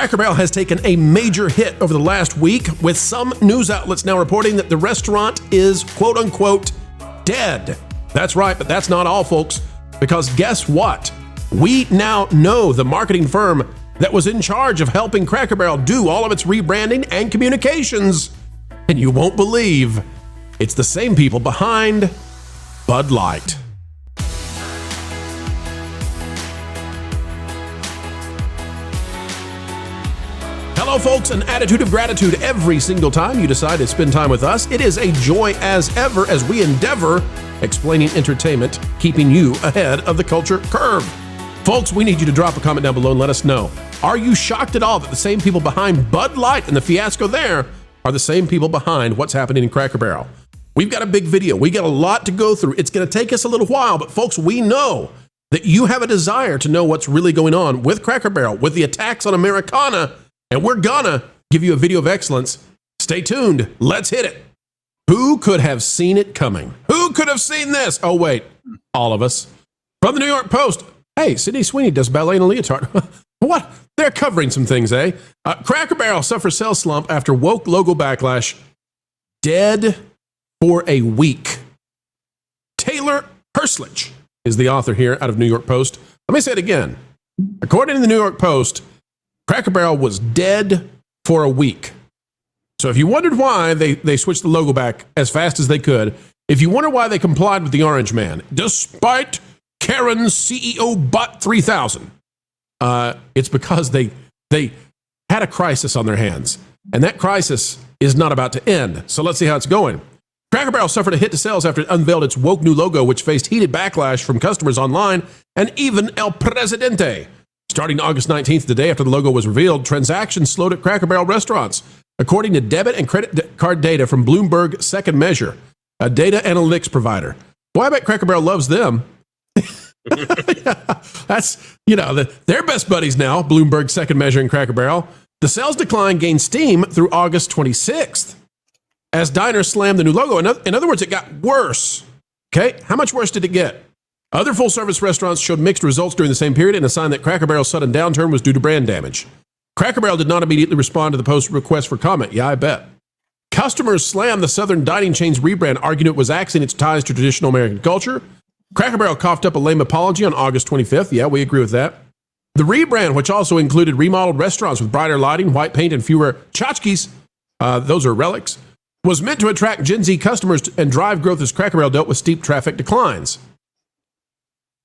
Cracker Barrel has taken a major hit over the last week, with some news outlets now reporting that the restaurant is quote-unquote dead. That's right, but that's not all, folks, because guess what? We now know the marketing firm that was in charge of helping Cracker Barrel do all of its rebranding and communications. And you won't believe, it's the same people behind Bud Light. Hello, folks, an attitude of gratitude every single time you decide to spend time with us. It is a joy as ever as we endeavor explaining entertainment, keeping you ahead of the culture curve. Folks, we need you to drop a comment down below and let us know. Are you shocked at all that the same people behind Bud Light and the fiasco there are the same people behind what's happening in Cracker Barrel? We've got a big video. We got a lot to go through. It's going to take us a little while, but folks, we know that you have a desire to know what's really going on with Cracker Barrel, with the attacks on Americana, and we're gonna give you a video of excellence. Stay tuned. Let's hit it. Who could have seen it coming? Who could have seen this? Oh, wait, all of us. From the New York Post. Hey, Sydney Sweeney does ballet in a leotard. What? They're covering some things, eh? Cracker Barrel suffers sales slump after woke logo backlash. Dead for a week. Taylor Herslich is the author here out of New York Post. Let me say it again. According to the New York Post, Cracker Barrel was dead for a week. So if you wondered why they switched the logo back as fast as they could, if you wonder why they complied with the Orange Man, despite Karen's CEO Butt 3000, it's because they had a crisis on their hands. And that crisis is not about to end. So let's see how it's going. Cracker Barrel suffered a hit to sales after it unveiled its woke new logo, which faced heated backlash from customers online and even El Presidente. Starting August 19th, the day after the logo was revealed, transactions slowed at Cracker Barrel restaurants, according to debit and credit card data from Bloomberg Second Measure, a data analytics provider. Boy, I bet Cracker Barrel loves them. That's, they're best buddies now, Bloomberg Second Measure and Cracker Barrel. The sales decline gained steam through August 26th as diners slammed the new logo. In other words, it got worse. Okay, how much worse did it get? Other full-service restaurants showed mixed results during the same period, and a sign that Cracker Barrel's sudden downturn was due to brand damage. Cracker Barrel did not immediately respond to the Post's request for comment. Yeah, I bet. Customers slammed the Southern dining chain's rebrand, arguing it was axing its ties to traditional American culture. Cracker Barrel coughed up a lame apology on August 25th. Yeah, we agree with that. The rebrand, which also included remodeled restaurants with brighter lighting, white paint, and fewer tchotchkes, those are relics, was meant to attract Gen Z customers and drive growth as Cracker Barrel dealt with steep traffic declines.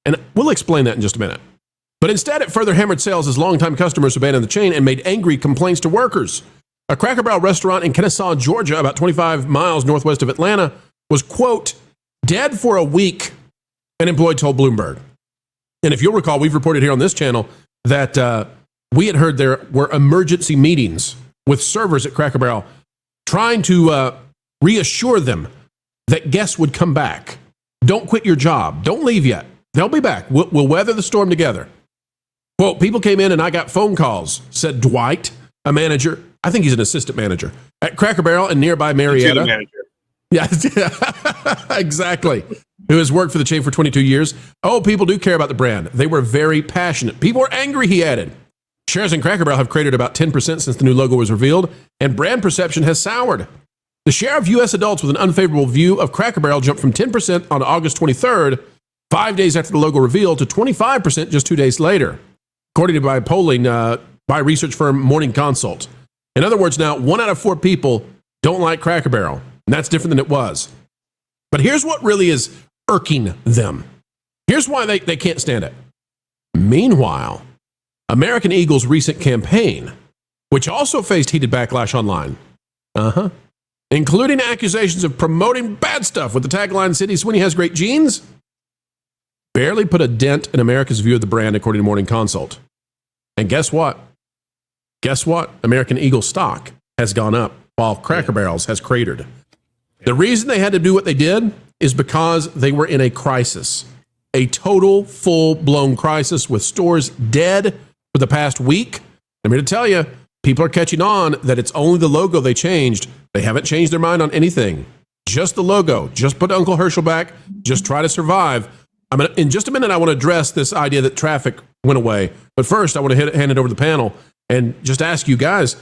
And we'll explain that in just a minute. But instead, it further hammered sales as longtime customers abandoned the chain and made angry complaints to workers. A Cracker Barrel restaurant in Kennesaw, Georgia, about 25 miles northwest of Atlanta, was, quote, dead for a week, an employee told Bloomberg. And if you'll recall, we've reported here on this channel that we had heard there were emergency meetings with servers at Cracker Barrel trying to reassure them that guests would come back. Don't quit your job. Don't leave yet. They'll be back. We'll weather the storm together. Quote, people came in and I got phone calls, said Dwight, a manager. I think he's an assistant manager at Cracker Barrel in nearby Marietta. Manager. Yeah, exactly. Who has worked for the chain for 22 years. Oh, people do care about the brand. They were very passionate. People were angry, he added. Shares in Cracker Barrel have cratered about 10% since the new logo was revealed, and brand perception has soured. The share of U.S. adults with an unfavorable view of Cracker Barrel jumped from 10% on August 23rd, 5 days after the logo revealed, to 25% just 2 days later, according to by polling by research firm Morning Consult. In other words, now 1 out of 4 people don't like Cracker Barrel, and that's different than it was. But here's what really is irking them. Here's why they can't stand it. Meanwhile, American Eagle's recent campaign, which also faced heated backlash online, including accusations of promoting bad stuff with the tagline, Sydney Sweeney has great genes, barely put a dent in America's view of the brand, according to Morning Consult. And guess what? American Eagle stock has gone up while Cracker Barrel's has cratered. The reason they had to do what they did is because they were in a crisis, a total, full-blown crisis with stores dead for the past week. I'm here to tell you, people are catching on that it's only the logo they changed. They haven't changed their mind on anything. Just the logo. Just put Uncle Herschel back. Just try to survive. In just a minute, I want to address this idea that traffic went away. But first, I want to hand it over to the panel and just ask you guys,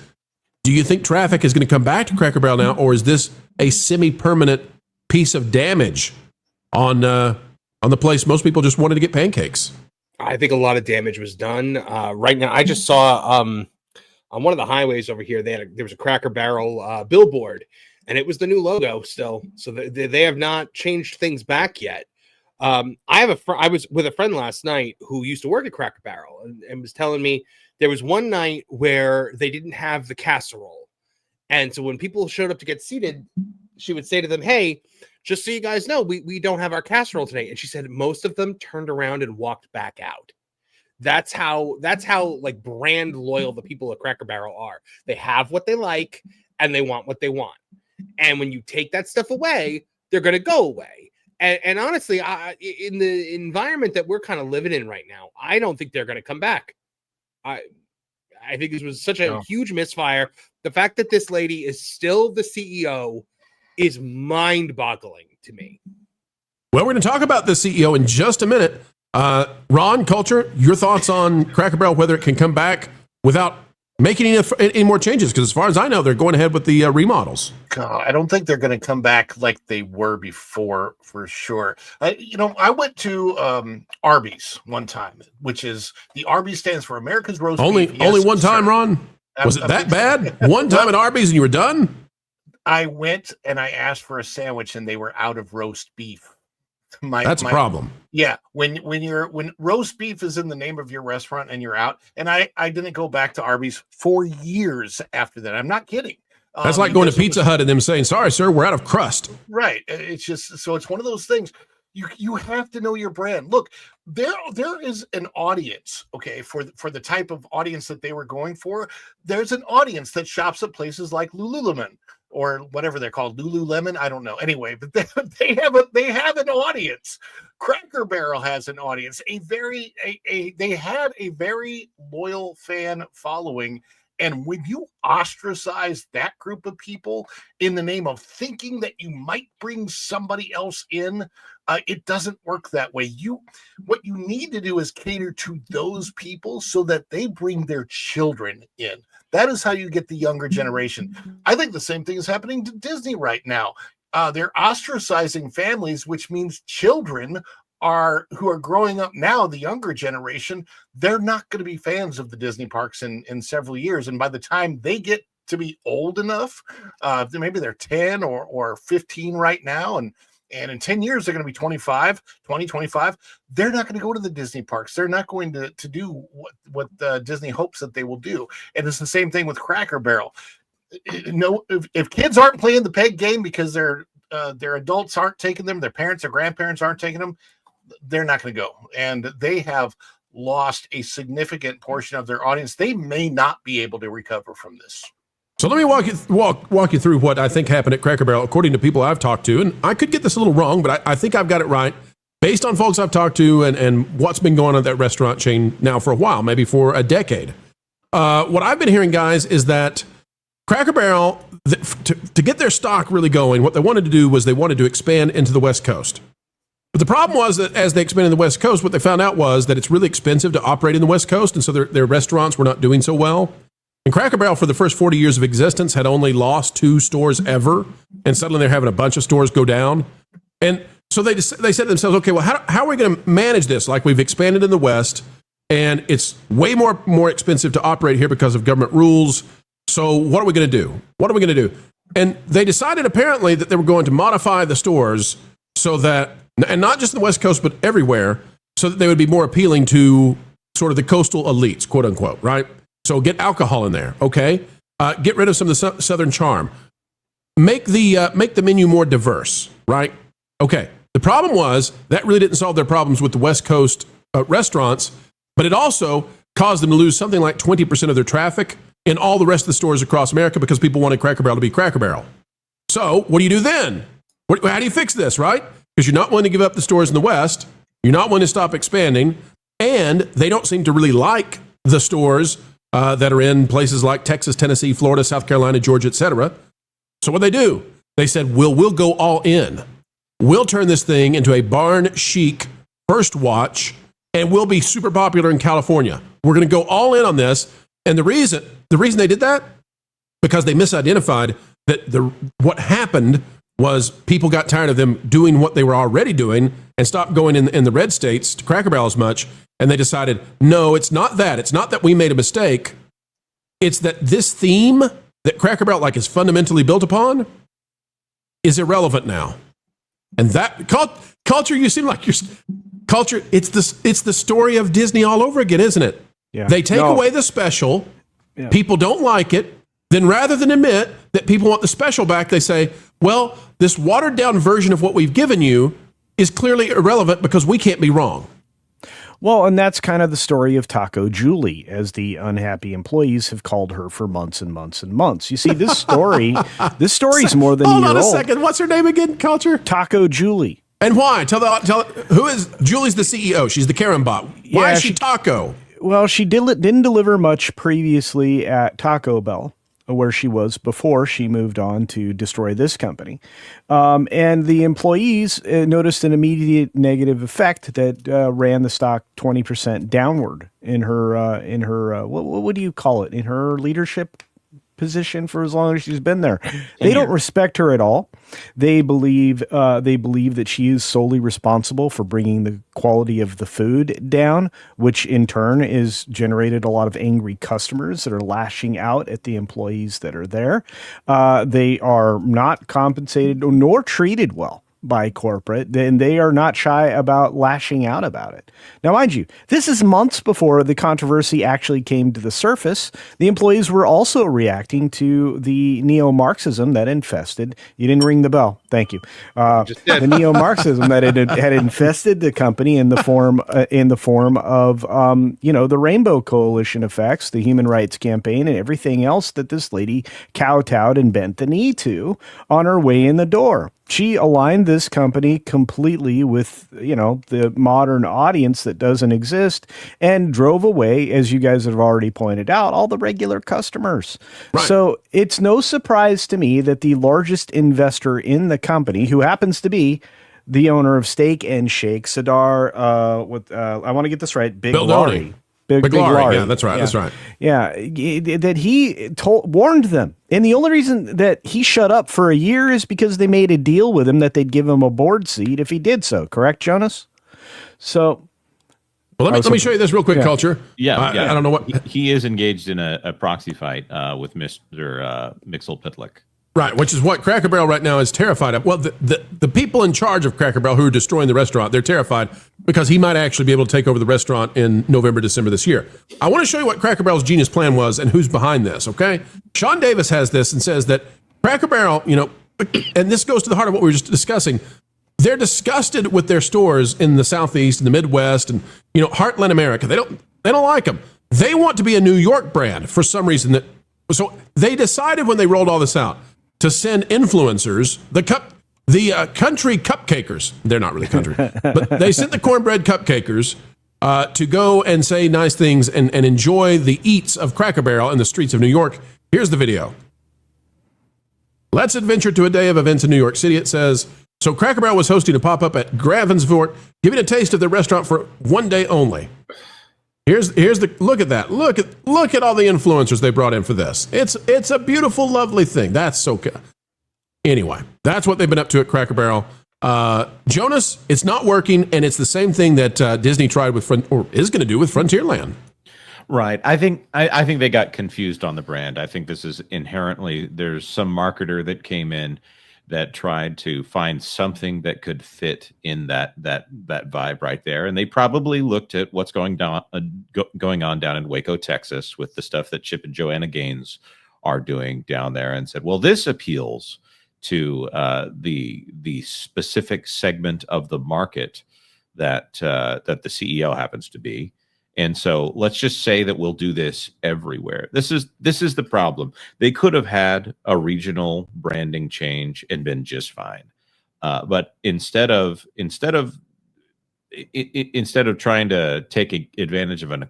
do you think traffic is going to come back to Cracker Barrel now, or is this a semi-permanent piece of damage on the place most people just wanted to get pancakes? I think a lot of damage was done. Right now, I just saw on one of the highways over here, there was a Cracker Barrel billboard, and it was the new logo still. So they have not changed things back yet. I was with a friend last night who used to work at Cracker Barrel and was telling me there was one night where they didn't have the casserole. And so when people showed up to get seated, she would say to them, "Hey, just so you guys know, we don't have our casserole today." And she said most of them turned around and walked back out. That's how like brand loyal the people at Cracker Barrel are. They have what they like and they want what they want. And when you take that stuff away, they're going to go away. And honestly, in the environment that we're kind of living in right now, I don't think they're going to come back. I think this was such a huge misfire. The fact that this lady is still the CEO is mind-boggling to me. Well, we're going to talk about the CEO in just a minute. Ron, Culture, your thoughts on Cracker Barrel, whether it can come back without making any more changes? Because as far as I know, they're going ahead with the remodels. God, I don't think they're going to come back like they were before, for sure. I went to Arby's one time, which is the Arby's stands for America's Roast Beef. Yes, only one time, sir. Ron? Was it that bad? One time at Arby's and you were done? I went and I asked for a sandwich and they were out of roast beef. That's a problem. Yeah, when roast beef is in the name of your restaurant and you're out, and I didn't go back to Arby's for years after that. I'm not kidding. That's like going to Pizza Hut and them saying, "Sorry, sir, we're out of crust." Right. It's just so it's one of those things. You have to know your brand. Look, there is an audience, okay, for the type of audience that they were going for. There's an audience that shops at places like Lululemon or whatever they're called, Lululemon. I don't know. Anyway, but they have an audience. Cracker Barrel has an audience. They had a very loyal fan following. And when you ostracize that group of people in the name of thinking that you might bring somebody else in, it doesn't work that way. What you need to do is cater to those people so that they bring their children in. That is how you get the younger generation. I think the same thing is happening to Disney right now. They're ostracizing families, which means children who are growing up now, the younger generation, they're not going to be fans of the Disney parks in several years. And by the time they get to be old enough, maybe they're 10 or 15 right now, and in 10 years, they're going to be 25. They're not going to go to the Disney parks. They're not going to do what Disney hopes that they will do. And it's the same thing with Cracker Barrel. No, if kids aren't playing the peg game because their adults aren't taking them, their parents or grandparents aren't taking them, they're not going to go. And they have lost a significant portion of their audience. They may not be able to recover from this. So let me walk you through what I think happened at Cracker Barrel, according to people I've talked to. And I could get this a little wrong, but I think I've got it right, based on folks I've talked to and what's been going on at that restaurant chain now for a while, maybe for a decade. What I've been hearing, guys, is that Cracker Barrel, to get their stock really going, what they wanted to do was they wanted to expand into the West Coast. But the problem was that as they expanded the West Coast, what they found out was that it's really expensive to operate in the West Coast, and so their restaurants were not doing so well. And Cracker Barrel, for the first 40 years of existence, had only lost 2 stores ever, and suddenly they're having a bunch of stores go down. And so they said to themselves, okay, well, how are we going to manage this? Like, we've expanded in the West, and it's way more expensive to operate here because of government rules. So what are we going to do? And they decided, apparently, that they were going to modify the stores so that, and not just in the West Coast, but everywhere, so that they would be more appealing to sort of the coastal elites, quote unquote, right? So get alcohol in there, okay? Get rid of some of the Southern charm. Make the menu more diverse, right? Okay. The problem was that really didn't solve their problems with the West Coast restaurants, but it also caused them to lose something like 20% of their traffic in all the rest of the stores across America because people wanted Cracker Barrel to be Cracker Barrel. So what do you do then? How do you fix this, right? Because you're not willing to give up the stores in the West, you're not willing to stop expanding, and they don't seem to really like the stores that are in places like Texas, Tennessee, Florida, South Carolina, Georgia, etc. So what do? They said, we'll go all in. We'll turn this thing into a barn chic first watch, and we'll be super popular in California. We're going to go all in on this And the reason they did that, because they misidentified that what happened was people got tired of them doing what they were already doing and stopped going in the red states to Cracker Barrel as much. And they decided, no, it's not that. It's not that we made a mistake. It's that this theme that Cracker Barrel is fundamentally built upon is irrelevant now. And that culture, you seem like you're culture. It's the story of Disney all over again, isn't it? Yeah. They take away the special. Yeah. People don't like it. Then rather than admit that people want the special back, they say, well, this watered down version of what we've given you is clearly irrelevant because we can't be wrong. Well, and that's kind of the story of Taco Julie, as the unhappy employees have called her for months and months and months. You see, this story's more than a year old. Hold on a second. What's her name again, Culture? Taco Julie. And why? Tell who is Julie's the CEO. She's the Karen bot. Why is she Taco? Well, she didn't deliver much previously at Taco Bell, where she was before she moved on to destroy this company. And the employees noticed an immediate negative effect that ran the stock 20% downward in her what do you call it? In her leadership position for as long as she's been there. They don't respect her at all. They believe that she is solely responsible for bringing the quality of the food down, which in turn is generated a lot of angry customers that are lashing out at the employees that are there. They are not compensated nor treated well by corporate, and they are not shy about lashing out about it. Now, mind you, this is months before the controversy actually came to the surface. The employees were also reacting to the neo-Marxism that infested. You didn't ring the bell. Thank you. The neo-Marxism that had infested the company in the form of the Rainbow Coalition effects, the Human Rights Campaign, and everything else that this lady kowtowed and bent the knee to on her way in the door. She aligned this company completely with, the modern audience that doesn't exist, and drove away, as you guys have already pointed out, all the regular customers. Right. So it's no surprise to me that the largest investor in the company, who happens to be the owner of Steak and Shake, Sadar, I want to get this right, Big Laurie. Big Laurie. Yeah, that's right. Yeah. That's right. Yeah, that he warned them. And the only reason that he shut up for a year is because they made a deal with him that they'd give him a board seat if he did so. Correct, Jonas? So, well, let me show you this real quick, Culture. Yeah, I don't know what he is engaged in a proxy fight with Mr. Mixel-Pitlick. Right, which is what Cracker Barrel right now is terrified of. Well, the people in charge of Cracker Barrel who are destroying the restaurant, they're terrified because he might actually be able to take over the restaurant in November, December this year. I want to show you what Cracker Barrel's genius plan was and who's behind this, okay? Sean Davis has this and says that Cracker Barrel, and this goes to the heart of what we were just discussing, they're disgusted with their stores in the Southeast and the Midwest and, Heartland America. They don't like them. They want to be a New York brand for some reason. So they decided when they rolled all this out to send influencers, the country cupcakers. They're not really country, but they sent the cornbread cupcakers to go and say nice things and enjoy the eats of Cracker Barrel in the streets of New York. Here's the video. Let's adventure to a day of events in New York City. It says, so Cracker Barrel was hosting a pop-up at Gravensfort, giving a taste of their restaurant for one day only. Here's the look at that. Look at all the influencers they brought in for this. It's a beautiful, lovely thing. That's so good. Anyway, that's what they've been up to at Cracker Barrel. Jonas, it's not working, and it's the same thing that Disney tried with or is going to do with Frontierland. Right. I think they got confused on the brand. I think this is inherently, there's some marketer that came in that tried to find something that could fit in that vibe right there, and they probably looked at what's going on down in Waco, Texas, with the stuff that Chip and Joanna Gaines are doing down there, and said, "Well, this appeals to the specific segment of the market that the CEO happens to be." And so let's just say that we'll do this everywhere. This is the problem. They could have had a regional branding change and been just fine. But instead of trying to take advantage of an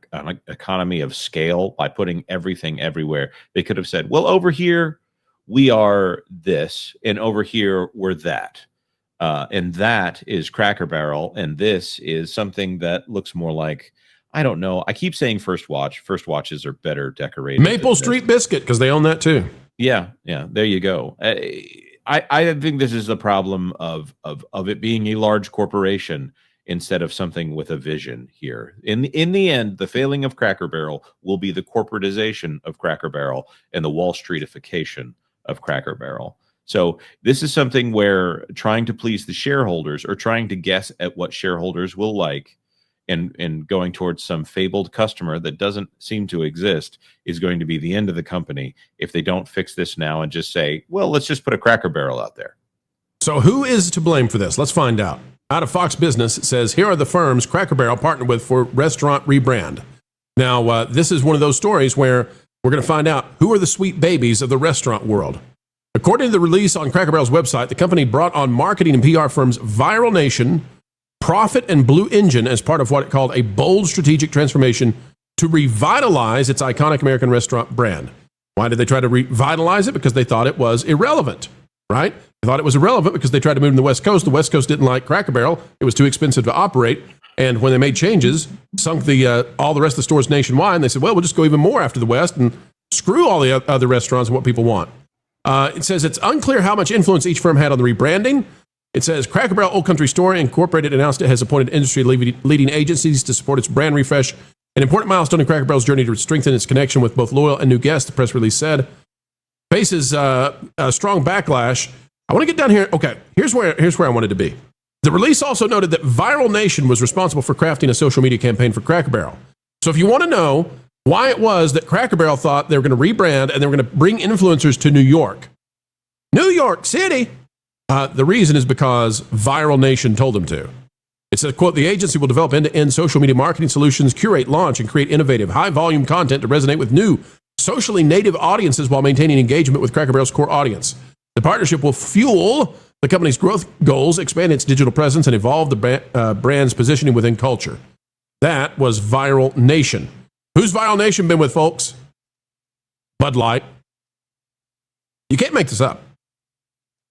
economy of scale by putting everything everywhere, they could have said, well, over here we are this, and over here we're that. And that is Cracker Barrel, and this is something that looks more like I don't know. I keep saying First Watch. First Watches are better decorated. Maple Street Biscuit, because they own that too. Yeah. There you go. I think this is the problem of it being a large corporation instead of something with a vision here. In the end, the failing of Cracker Barrel will be the corporatization of Cracker Barrel and the Wall Streetification of Cracker Barrel. So this is something where trying to please the shareholders or trying to guess at what shareholders will like and going towards some fabled customer that doesn't seem to exist is going to be the end of the company if they don't fix this now and just say, well, let's just put a Cracker Barrel out there. So who is to blame for this? Let's find out. Out of Fox Business, it says, here are the firms Cracker Barrel partnered with for restaurant rebrand. Now, this is one of those stories where we're going to find out who are the sweet babies of the restaurant world. According to the release on Cracker Barrel's website, the company brought on marketing and PR firms Viral Nation, Profit, and Blue Engine as part of what it called a bold strategic transformation to revitalize its iconic American restaurant brand. Why did they try to revitalize it? Because they thought it was irrelevant, right? They thought it was irrelevant because they tried to move to the West Coast. The West Coast didn't like Cracker Barrel. It was too expensive to operate. And when they made changes, sunk all the rest of the stores nationwide, and they said, well, we'll just go even more after the West and screw all the other restaurants and what people want. It says it's unclear how much influence each firm had on the rebranding. It says Cracker Barrel Old Country Store Incorporated announced it has appointed industry leading agencies to support its brand refresh, an important milestone in Cracker Barrel's journey to strengthen its connection with both loyal and new guests, the press release said. Faces a strong backlash. I want to get down here. Okay, here's where I wanted to be. The release also noted that Viral Nation was responsible for crafting a social media campaign for Cracker Barrel. So if you want to know why it was that Cracker Barrel thought they were going to rebrand and they were going to bring influencers to New York City, the reason is because Viral Nation told them to. It says, quote, the agency will develop end-to-end social media marketing solutions, curate, launch, and create innovative, high-volume content to resonate with new, socially native audiences while maintaining engagement with Cracker Barrel's core audience. The partnership will fuel the company's growth goals, expand its digital presence, and evolve the brand's positioning within culture. That was Viral Nation. Who's Viral Nation been with, folks? Bud Light. You can't make this up.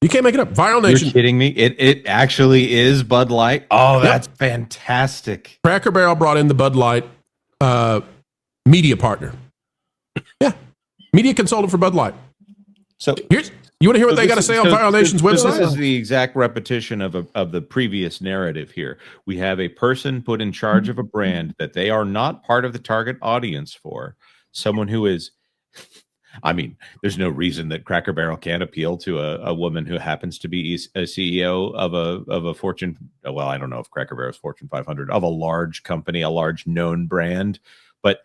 You can't make it up. Viral Nation. You're kidding me? It actually is Bud Light? Oh, that's fantastic. Cracker Barrel brought in the Bud Light media partner. Yeah. Media consultant for Bud Light. So you want to hear what they got to say on Viral Nation's website? This is the exact repetition of the previous narrative here. We have a person put in charge of a brand that they are not part of the target audience for. Someone who is, I mean, there's no reason that Cracker Barrel can't appeal to a woman who happens to be a CEO of a Fortune, well, I don't know if Cracker Barrel is Fortune 500, of a large company, a large known brand. But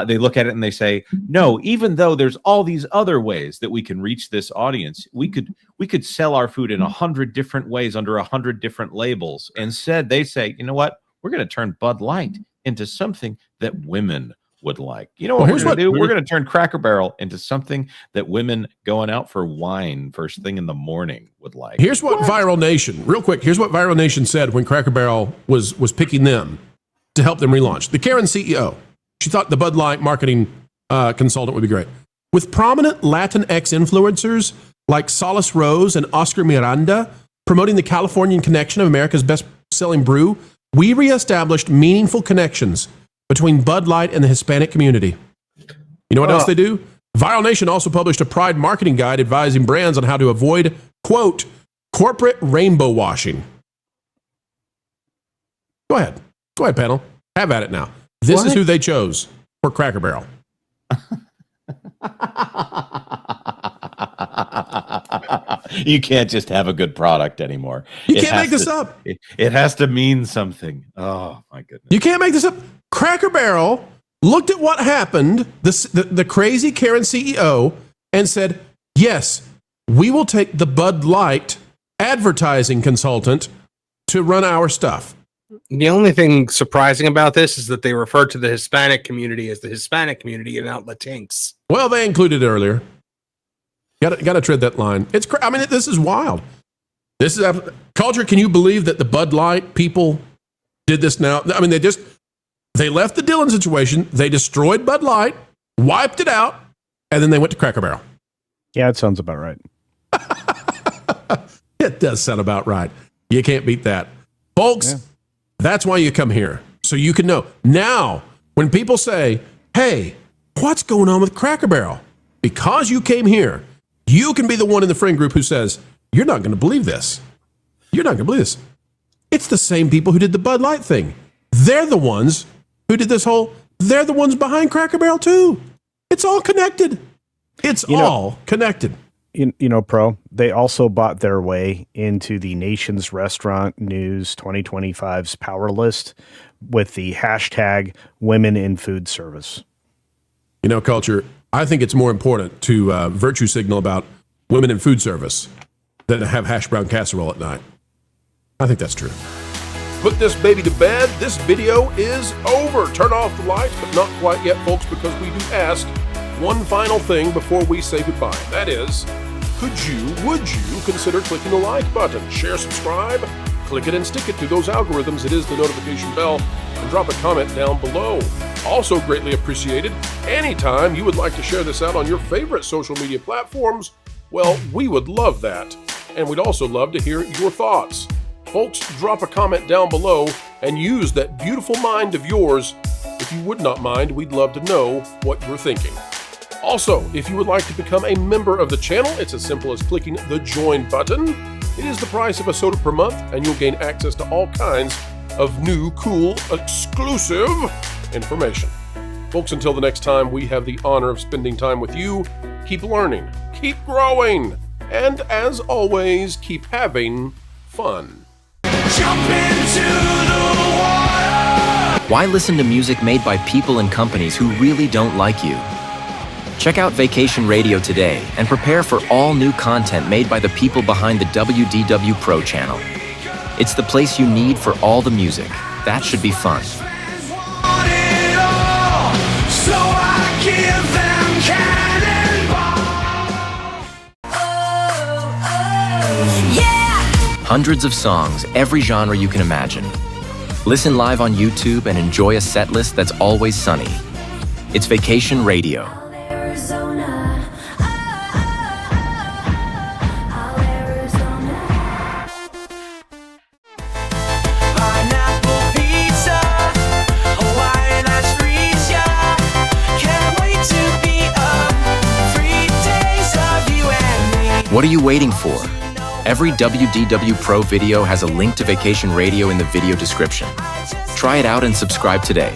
they look at it and they say, no, even though there's all these other ways that we can reach this audience, we could sell our food in 100 different ways under 100 different labels. Instead, they say, you know what? We're going to turn Bud Light into something that women would like. You know what we're going to do? We're going to turn Cracker Barrel into something that women going out for wine first thing in the morning would like. Here's what Viral Nation, real quick, here's what Viral Nation said when Cracker Barrel was picking them to help them relaunch. The Karen CEO, she thought the Bud Light marketing consultant would be great. With prominent Latinx influencers like Solis Rose and Oscar Miranda promoting the Californian connection of America's best-selling brew, we reestablished meaningful connections between Bud Light and the Hispanic community. You know what else they do? Viral Nation also published a Pride marketing guide advising brands on how to avoid, quote, corporate rainbow washing. Go ahead, panel. Have at it now. This is who they chose for Cracker Barrel. You can't just have a good product anymore. You can't make this up. It has to mean something. Oh, my goodness. You can't make this up. Cracker Barrel looked at what happened, the crazy Karen CEO, and said, yes, we will take the Bud Light advertising consultant to run our stuff. The only thing surprising about this is that they refer to the Hispanic community as the Hispanic community and not Latinx. Well, they included it earlier. Got to tread that line. I mean, this is wild. This is culture. Can you believe that the Bud Light people did this now? I mean, they left the Dillon situation. They destroyed Bud Light, wiped it out, and then they went to Cracker Barrel. Yeah, it sounds about right. It does sound about right. You can't beat that. Folks, That's why you come here. So you can know. Now, When people say, hey, what's going on with Cracker Barrel? Because you came here, you can be the one in the friend group who says, you're not going to believe this. You're not going to believe this. It's the same people who did the Bud Light thing. They're the ones who did this whole, they're the ones behind Cracker Barrel too. It's all connected. It's all connected. Pro, they also bought their way into the Nation's Restaurant News 2025's Power List with the hashtag Women in Food Service. Culture, I think it's more important to virtue signal about women in food service than to have hash brown casserole at night. I think that's true. Put this baby to bed. This video is over. Turn off the lights, but not quite yet, folks, because we do ask one final thing before we say goodbye. That is, would you consider clicking the like button? Share, subscribe, click it and stick it to those algorithms. It is the notification bell, and drop a comment down below. Also greatly appreciated, anytime you would like to share this out on your favorite social media platforms, well, we would love that. And we'd also love to hear your thoughts. Folks, drop a comment down below and use that beautiful mind of yours. If you would not mind, we'd love to know what you're thinking. Also, if you would like to become a member of the channel, it's as simple as clicking the join button. It is the price of a soda per month, and you'll gain access to all kinds of new, cool, exclusive information. Folks, until the next time we have the honor of spending time with you, keep learning, keep growing, and as always, keep having fun. Jump into the water. Why listen to music made by people and companies who really don't like you? Check out Vacation Radio today and prepare for all new content made by the people behind the WDW Pro Channel. It's the place you need for all the music. That should be fun. So I give them cannonball. Yeah! Hundreds of songs, every genre you can imagine. Listen live on YouTube and enjoy a set list that's always sunny. It's Vacation Radio. What are you waiting for? Every WDW Pro video has a link to Vacation Radio in the video description. Try it out and subscribe today.